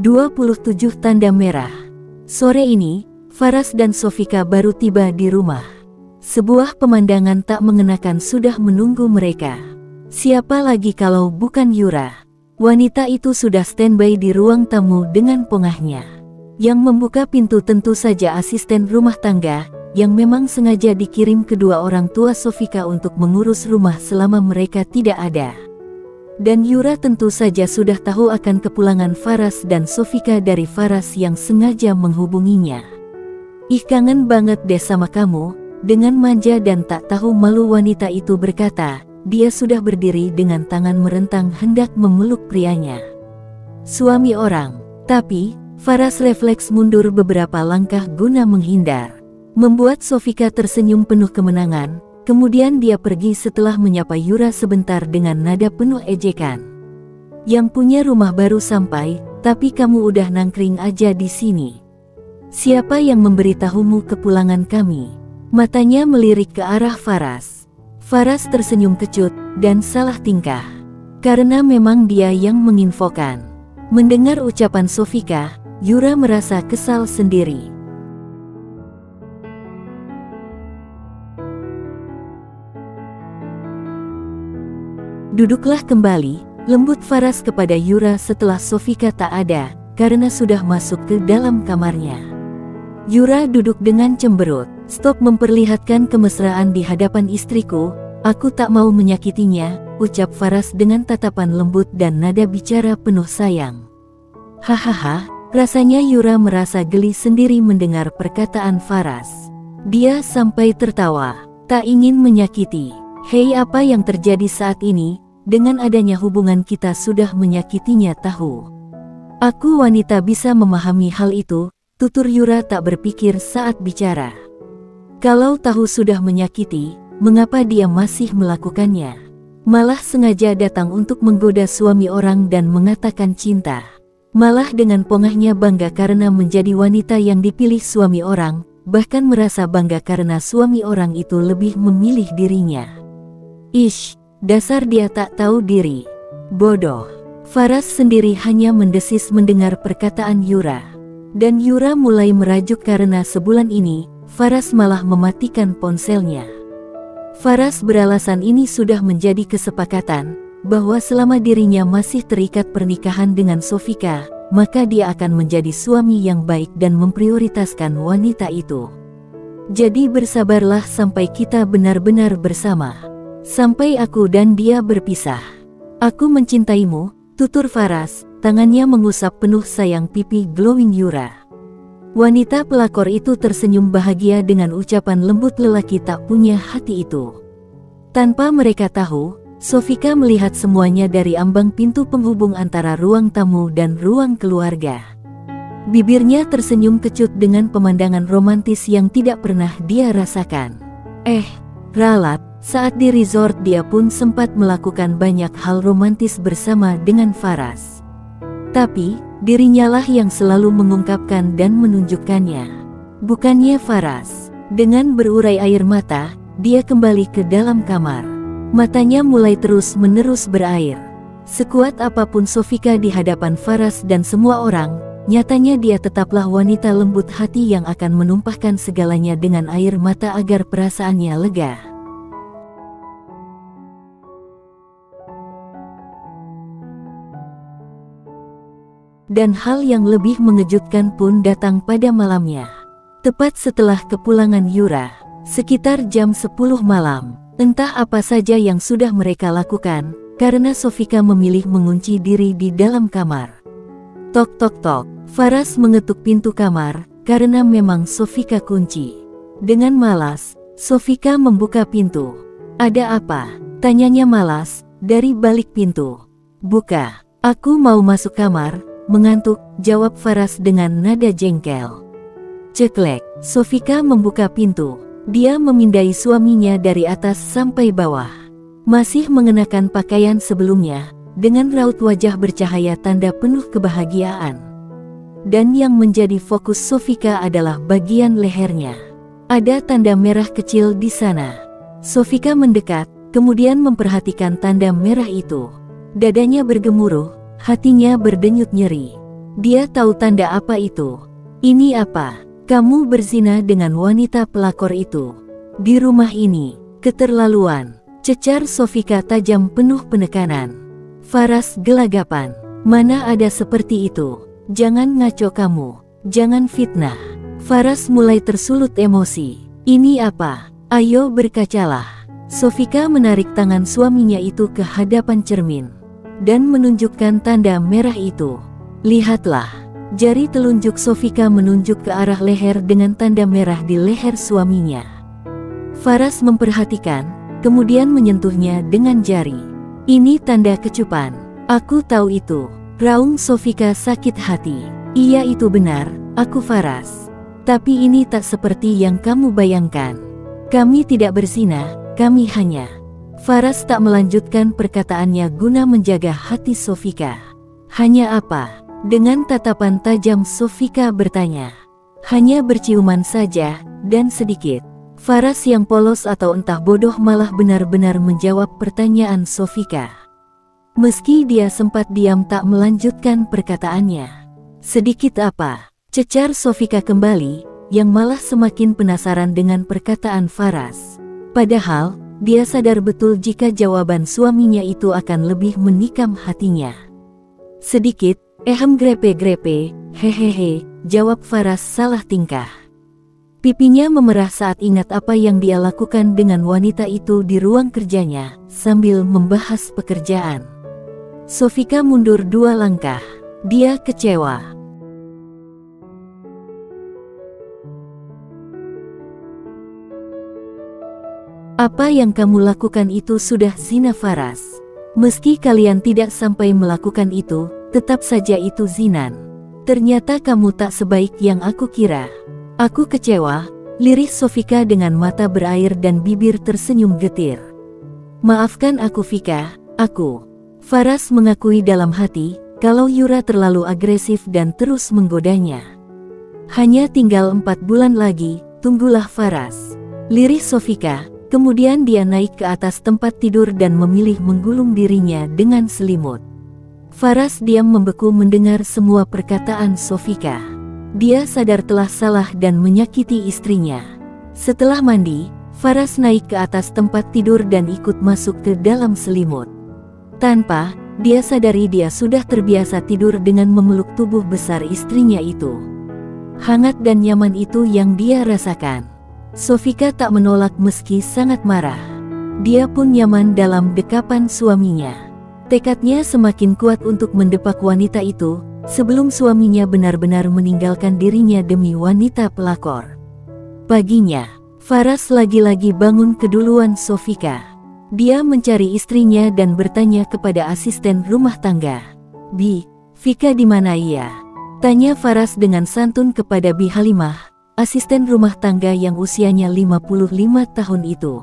"27 tanda merah. Sore ini, Faras dan Sofika baru tiba di rumah. Sebuah pemandangan tak mengenakan sudah menunggu mereka. Siapa lagi kalau bukan Yura? Wanita itu sudah standby di ruang tamu dengan pongahnya. Yang membuka pintu tentu saja asisten rumah tangga, yang memang sengaja dikirim kedua orang tua Sofika untuk mengurus rumah selama mereka tidak ada. Dan Yura tentu saja sudah tahu akan kepulangan Faras dan Sofika dari Faras yang sengaja menghubunginya. "Ih, kangen banget deh sama kamu." Dengan manja dan tak tahu malu wanita itu berkata. Dia sudah berdiri dengan tangan merentang hendak memeluk prianya. Suami orang. Tapi, Faras refleks mundur beberapa langkah guna menghindar. Membuat Sofika tersenyum penuh kemenangan. Kemudian dia pergi setelah menyapa Yura sebentar dengan nada penuh ejekan. "Yang punya rumah baru sampai, tapi kamu udah nangkring aja di sini. Siapa yang memberitahumu kepulangan kami?" Matanya melirik ke arah Faras. Faras tersenyum kecut dan salah tingkah. Karena memang dia yang menginfokan. Mendengar ucapan Sofika, Yura merasa kesal sendiri. "Duduklah kembali," lembut Faras kepada Yura setelah Sofika tak ada, karena sudah masuk ke dalam kamarnya. Yura duduk dengan cemberut. "Stop memperlihatkan kemesraan di hadapan istriku, aku tak mau menyakitinya," ucap Faras dengan tatapan lembut dan nada bicara penuh sayang. Hahaha, rasanya Yura merasa geli sendiri mendengar perkataan Faras. Dia sampai tertawa, tak ingin menyakiti. "Hei, apa yang terjadi saat ini? Dengan adanya hubungan kita sudah menyakitinya tahu." "Aku wanita bisa memahami hal itu," tutur Yura tak berpikir saat bicara. Kalau tahu sudah menyakiti, mengapa dia masih melakukannya? Malah sengaja datang untuk menggoda suami orang dan mengatakan cinta. Malah dengan pongahnya bangga karena menjadi wanita yang dipilih suami orang, bahkan merasa bangga karena suami orang itu lebih memilih dirinya. Ish, dasar dia tak tahu diri. Bodoh. Faras sendiri hanya mendesis mendengar perkataan Yura. Dan Yura mulai merajuk karena sebulan ini, Faras malah mematikan ponselnya. Faras beralasan ini sudah menjadi kesepakatan, bahwa selama dirinya masih terikat pernikahan dengan Sofika, maka dia akan menjadi suami yang baik dan memprioritaskan wanita itu. Jadi bersabarlah sampai kita benar-benar bersama. Sampai aku dan dia berpisah. Aku mencintaimu, tutur Faras, tangannya mengusap penuh sayang pipi glowing Yura. Wanita pelakor itu tersenyum bahagia dengan ucapan lembut lelaki tak punya hati itu. Tanpa mereka tahu, Sofika melihat semuanya dari ambang pintu penghubung antara ruang tamu dan ruang keluarga. Bibirnya tersenyum kecut dengan pemandangan romantis yang tidak pernah dia rasakan. Ralat, saat di resort dia pun sempat melakukan banyak hal romantis bersama dengan Faras. Tapi, dirinya lah yang selalu mengungkapkan dan menunjukkannya. Bukannya Faras. Dengan berurai air mata, dia kembali ke dalam kamar. Matanya mulai terus-menerus berair. Sekuat apapun Sofika di hadapan Faras dan semua orang, nyatanya dia tetaplah wanita lembut hati yang akan menumpahkan segalanya dengan air mata agar perasaannya lega. Dan hal yang lebih mengejutkan pun datang pada malamnya. Tepat setelah kepulangan Yura, sekitar jam 10 malam, entah apa saja yang sudah mereka lakukan, karena Sofika memilih mengunci diri di dalam kamar. Tok tok tok, Faras mengetuk pintu kamar, karena memang Sofika kunci. Dengan malas, Sofika membuka pintu. "Ada apa?" tanyanya malas, dari balik pintu. "Buka, aku mau masuk kamar." Mengantuk, jawab Faras dengan nada jengkel. Ceklek, Sofika membuka pintu. Dia memindai suaminya dari atas sampai bawah. Masih mengenakan pakaian sebelumnya, dengan raut wajah bercahaya tanda penuh kebahagiaan. dan yang menjadi fokus Sofika adalah bagian lehernya. Ada tanda merah kecil di sana. Sofika mendekat, kemudian memperhatikan tanda merah itu. Dadanya bergemuruh, hatinya berdenyut nyeri. Dia tahu tanda apa itu. Ini apa? Kamu berzina dengan wanita pelakor itu. Di rumah ini, keterlaluan. Cecar Sofika tajam penuh penekanan. Faras gelagapan. Mana ada seperti itu. Jangan ngaco kamu. Jangan fitnah. Faras mulai tersulut emosi. Ini apa? Ayo berkacalah. Sofika menarik tangan suaminya itu ke hadapan cermin dan menunjukkan tanda merah itu. Lihatlah. Jari telunjuk Sofika menunjuk ke arah leher dengan tanda merah di leher suaminya. Faras memperhatikan, kemudian menyentuhnya dengan jari. Ini tanda kecupan. Aku tahu itu. Raung Sofika sakit hati. Iya itu benar, aku Faras. Tapi ini tak seperti yang kamu bayangkan. Kami tidak berzina, kami hanya... Faras tak melanjutkan perkataannya guna menjaga hati Sofika. Hanya apa? Dengan tatapan tajam Sofika bertanya. Hanya berciuman saja, dan sedikit. Faras yang polos atau entah bodoh malah benar-benar menjawab pertanyaan Sofika. Meski dia sempat diam tak melanjutkan perkataannya. Sedikit apa? Cecar Sofika kembali, yang malah semakin penasaran dengan perkataan Faras. Padahal, dia sadar betul jika jawaban suaminya itu akan lebih menikam hatinya. Sedikit, grepe-grepe, hehehe, jawab Faras salah tingkah. Pipinya memerah saat ingat apa yang dia lakukan dengan wanita itu di ruang kerjanya, sambil membahas pekerjaan. Sofika mundur 2 langkah. Dia kecewa. Apa yang kamu lakukan itu sudah zina Faras. Meski kalian tidak sampai melakukan itu, tetap saja itu zinan. Ternyata kamu tak sebaik yang aku kira. Aku kecewa, lirih Sofika dengan mata berair dan bibir tersenyum getir. Maafkan aku Vika, aku. Faras mengakui dalam hati, kalau Yura terlalu agresif dan terus menggodanya. Hanya tinggal 4 bulan lagi, tunggulah Faras. Lirih Sofika, kemudian dia naik ke atas tempat tidur dan memilih menggulung dirinya dengan selimut. Faras diam membeku mendengar semua perkataan Sofika. Dia sadar telah salah dan menyakiti istrinya. Setelah mandi, Faras naik ke atas tempat tidur dan ikut masuk ke dalam selimut. Tanpa dia sadari dia sudah terbiasa tidur dengan memeluk tubuh besar istrinya itu. Hangat dan nyaman itu yang dia rasakan. Sofika tak menolak meski sangat marah. Dia pun nyaman dalam dekapan suaminya. Tekadnya semakin kuat untuk mendepak wanita itu, sebelum suaminya benar-benar meninggalkan dirinya demi wanita pelakor. Paginya, Faras lagi-lagi bangun keduluan Sofika. Dia mencari istrinya dan bertanya kepada asisten rumah tangga. Bi, Vika di mana ya? Tanya Faras dengan santun kepada Bi Halimah, asisten rumah tangga yang usianya 55 tahun itu.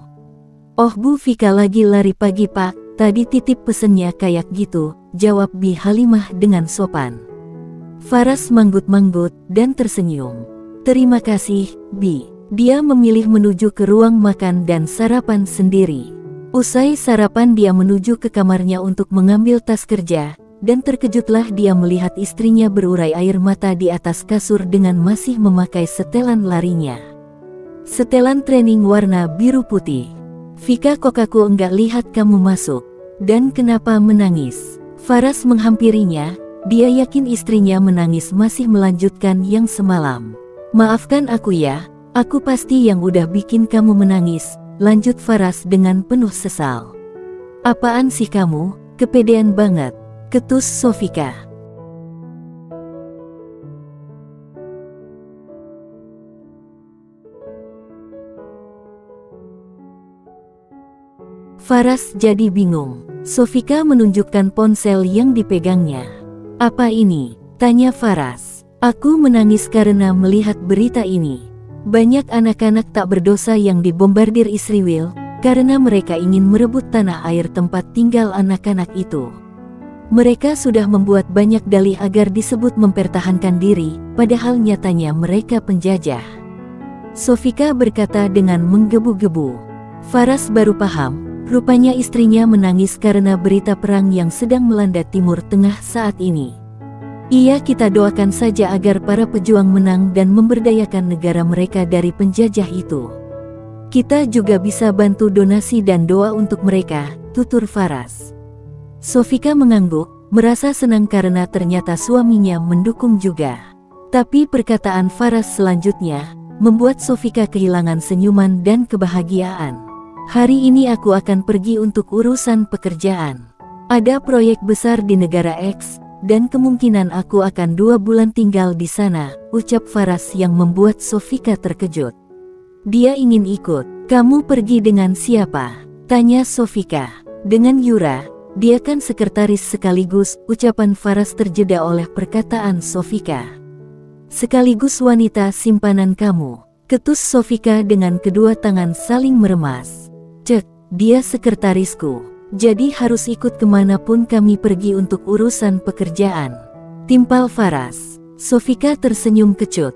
Oh Bu Vika lagi lari pagi Pak, tadi titip pesennya kayak gitu, jawab Bi Halimah dengan sopan. Faras manggut-manggut dan tersenyum. Terima kasih, Bi. Dia memilih menuju ke ruang makan dan sarapan sendiri. Usai sarapan dia menuju ke kamarnya untuk mengambil tas kerja, dan terkejutlah dia melihat istrinya berurai air mata di atas kasur dengan masih memakai setelan larinya. Setelan training warna biru putih. Vika kok aku enggak lihat kamu masuk. Dan kenapa menangis? Faras menghampirinya, dia yakin istrinya menangis masih melanjutkan yang semalam. Maafkan aku ya, aku pasti yang udah bikin kamu menangis. Lanjut Faras dengan penuh sesal. Apaan sih kamu, kepedean banget, ketus Sofika. Faras jadi bingung. Sofika menunjukkan ponsel yang dipegangnya. Apa ini? Tanya Faras. Aku menangis karena melihat berita ini. Banyak anak-anak tak berdosa yang dibombardir Israel karena mereka ingin merebut tanah air tempat tinggal anak-anak itu. Mereka sudah membuat banyak dalih agar disebut mempertahankan diri, padahal nyatanya mereka penjajah. Sofika berkata dengan menggebu-gebu. Faras baru paham, rupanya istrinya menangis karena berita perang yang sedang melanda Timur Tengah saat ini. Iya, kita doakan saja agar para pejuang menang dan memberdayakan negara mereka dari penjajah itu. Kita juga bisa bantu donasi dan doa untuk mereka, tutur Faras. Sofika mengangguk, merasa senang karena ternyata suaminya mendukung juga. Tapi perkataan Faras selanjutnya membuat Sofika kehilangan senyuman dan kebahagiaan. Hari ini aku akan pergi untuk urusan pekerjaan. Ada proyek besar di negara X, dan kemungkinan aku akan 2 bulan tinggal di sana, ucap Faras yang membuat Sofika terkejut. Dia ingin ikut. Kamu pergi dengan siapa? Tanya Sofika. Dengan Yura, dia kan sekretaris sekaligus, ucapan Faras terjeda oleh perkataan Sofika. Sekaligus wanita simpanan kamu, ketus Sofika dengan kedua tangan saling meremas. Cek, dia sekretarisku. Jadi harus ikut kemanapun kami pergi untuk urusan pekerjaan, timpal Faras. Sofika tersenyum kecut.